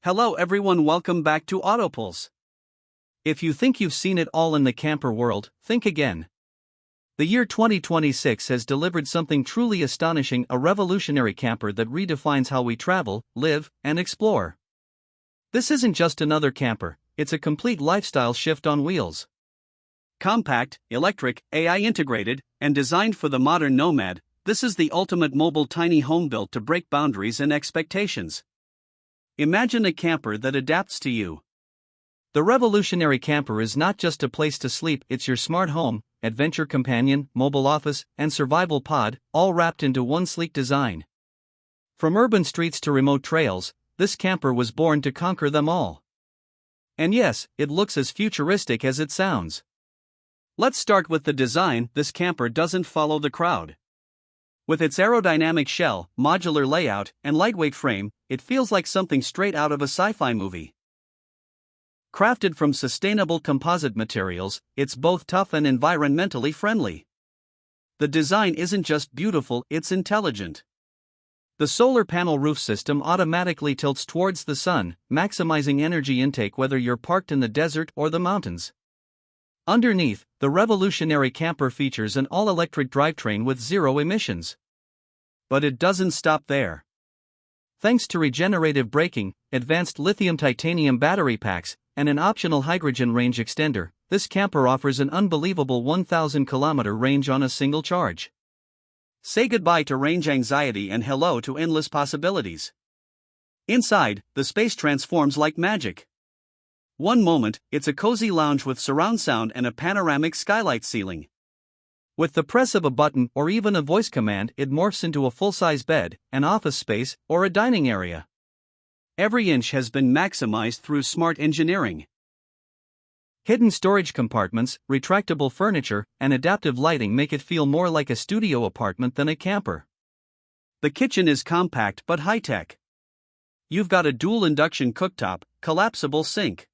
Hello everyone, welcome back to Autopulse. If you think you've seen it all in the camper world, think again. The year 2026 has delivered something truly astonishing, a revolutionary camper that redefines how we travel, live, and explore. This isn't just another camper, it's a complete lifestyle shift on wheels. Compact, electric, AI integrated, and designed for the modern nomad, this is the ultimate mobile tiny home built to break boundaries and expectations. Imagine a camper that adapts to you. The revolutionary camper is not just a place to sleep, it's your smart home, adventure companion, mobile office, and survival pod, all wrapped into one sleek design. From urban streets to remote trails, this camper was born to conquer them all. And yes, it looks as futuristic as it sounds. Let's start with the design. This camper doesn't follow the crowd. With its aerodynamic shell, modular layout, and lightweight frame, it feels like something straight out of a sci-fi movie. Crafted from sustainable composite materials, it's both tough and environmentally friendly. The design isn't just beautiful, it's intelligent. The solar panel roof system automatically tilts towards the sun, maximizing energy intake whether you're parked in the desert or the mountains. Underneath, the revolutionary camper features an all-electric drivetrain with zero emissions. But it doesn't stop there. Thanks to regenerative braking, advanced lithium-titanium battery packs, and an optional hydrogen range extender, this camper offers an unbelievable 1,000-kilometer range on a single charge. Say goodbye to range anxiety and hello to endless possibilities. Inside, the space transforms like magic. One moment, it's a cozy lounge with surround sound and a panoramic skylight ceiling. With the press of a button or even a voice command, it morphs into a full-size bed, an office space, or a dining area. Every inch has been maximized through smart engineering. Hidden storage compartments, retractable furniture, and adaptive lighting make it feel more like a studio apartment than a camper. The kitchen is compact but high-tech. You've got a dual induction cooktop, collapsible sink,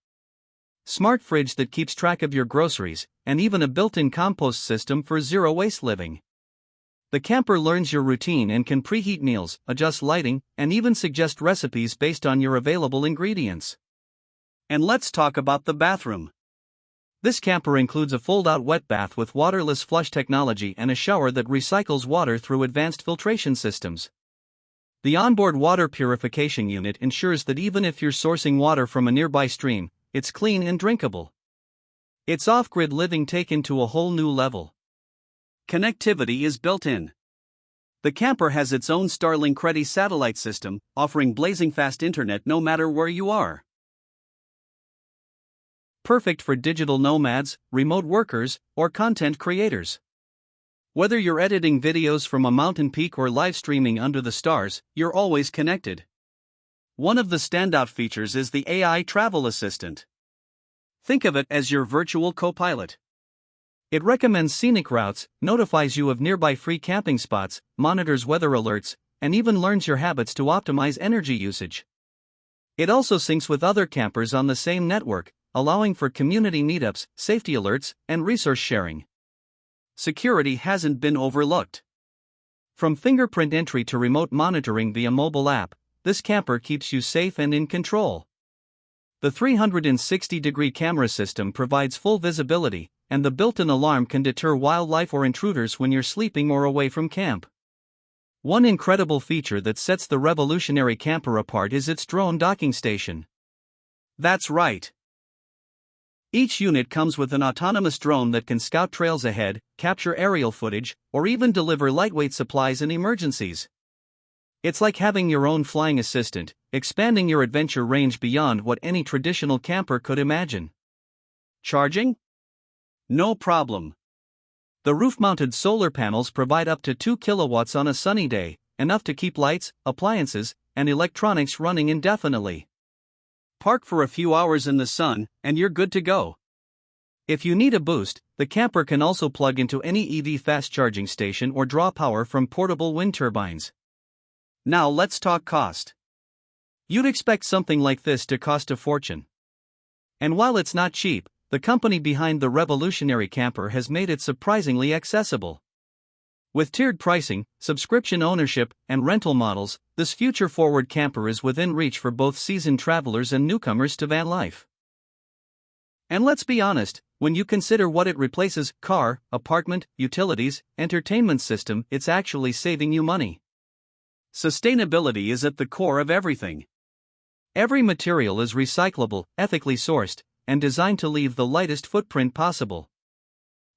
smart fridge that keeps track of your groceries, and even a built-in compost system for zero-waste living. The camper learns your routine and can preheat meals, adjust lighting, and even suggest recipes based on your available ingredients. And let's talk about the bathroom. This camper includes a fold-out wet bath with waterless flush technology and a shower that recycles water through advanced filtration systems. The onboard water purification unit ensures that even if you're sourcing water from a nearby stream, it's clean and drinkable. It's off-grid living taken to a whole new level. Connectivity is built in. The camper has its own Starlink-ready satellite system, offering blazing fast internet no matter where you are. Perfect for digital nomads, remote workers, or content creators. Whether you're editing videos from a mountain peak or live streaming under the stars, you're always connected. One of the standout features is the AI travel assistant. Think of it as your virtual co-pilot. It recommends scenic routes, notifies you of nearby free camping spots, monitors weather alerts, and even learns your habits to optimize energy usage. It also syncs with other campers on the same network, allowing for community meetups, safety alerts, and resource sharing. Security hasn't been overlooked. From fingerprint entry to remote monitoring via mobile app, this camper keeps you safe and in control. The 360-degree camera system provides full visibility, and the built-in alarm can deter wildlife or intruders when you're sleeping or away from camp. One incredible feature that sets the revolutionary camper apart is its drone docking station. That's right. Each unit comes with an autonomous drone that can scout trails ahead, capture aerial footage, or even deliver lightweight supplies in emergencies. It's like having your own flying assistant, expanding your adventure range beyond what any traditional camper could imagine. Charging? No problem. The roof-mounted solar panels provide up to 2 kilowatts on a sunny day, enough to keep lights, appliances, and electronics running indefinitely. Park for a few hours in the sun, and you're good to go. If you need a boost, the camper can also plug into any EV fast charging station or draw power from portable wind turbines. Now let's talk cost. You'd expect something like this to cost a fortune. And while it's not cheap, the company behind the revolutionary camper has made it surprisingly accessible. With tiered pricing, subscription ownership, and rental models, this future-forward camper is within reach for both seasoned travelers and newcomers to van life. And let's be honest, when you consider what it replaces, car, apartment, utilities, entertainment system, it's actually saving you money. Sustainability is at the core of everything. Every material is recyclable, ethically sourced, and designed to leave the lightest footprint possible.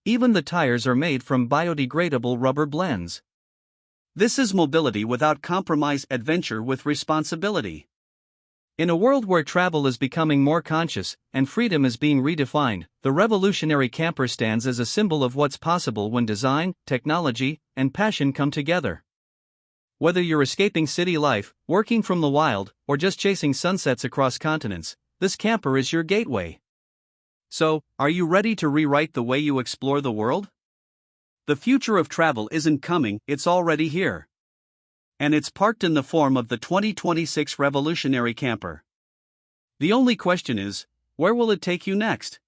Even the tires are made from biodegradable rubber blends. This is mobility without compromise, adventure with responsibility. In a world where travel is becoming more conscious and freedom is being redefined, the revolutionary camper stands as a symbol of what's possible when design, technology, and passion come together. Whether you're escaping city life, working from the wild, or just chasing sunsets across continents, this camper is your gateway. So, are you ready to rewrite the way you explore the world? The future of travel isn't coming, it's already here. And it's parked in the form of the 2026 revolutionary camper. The only question is, where will it take you next?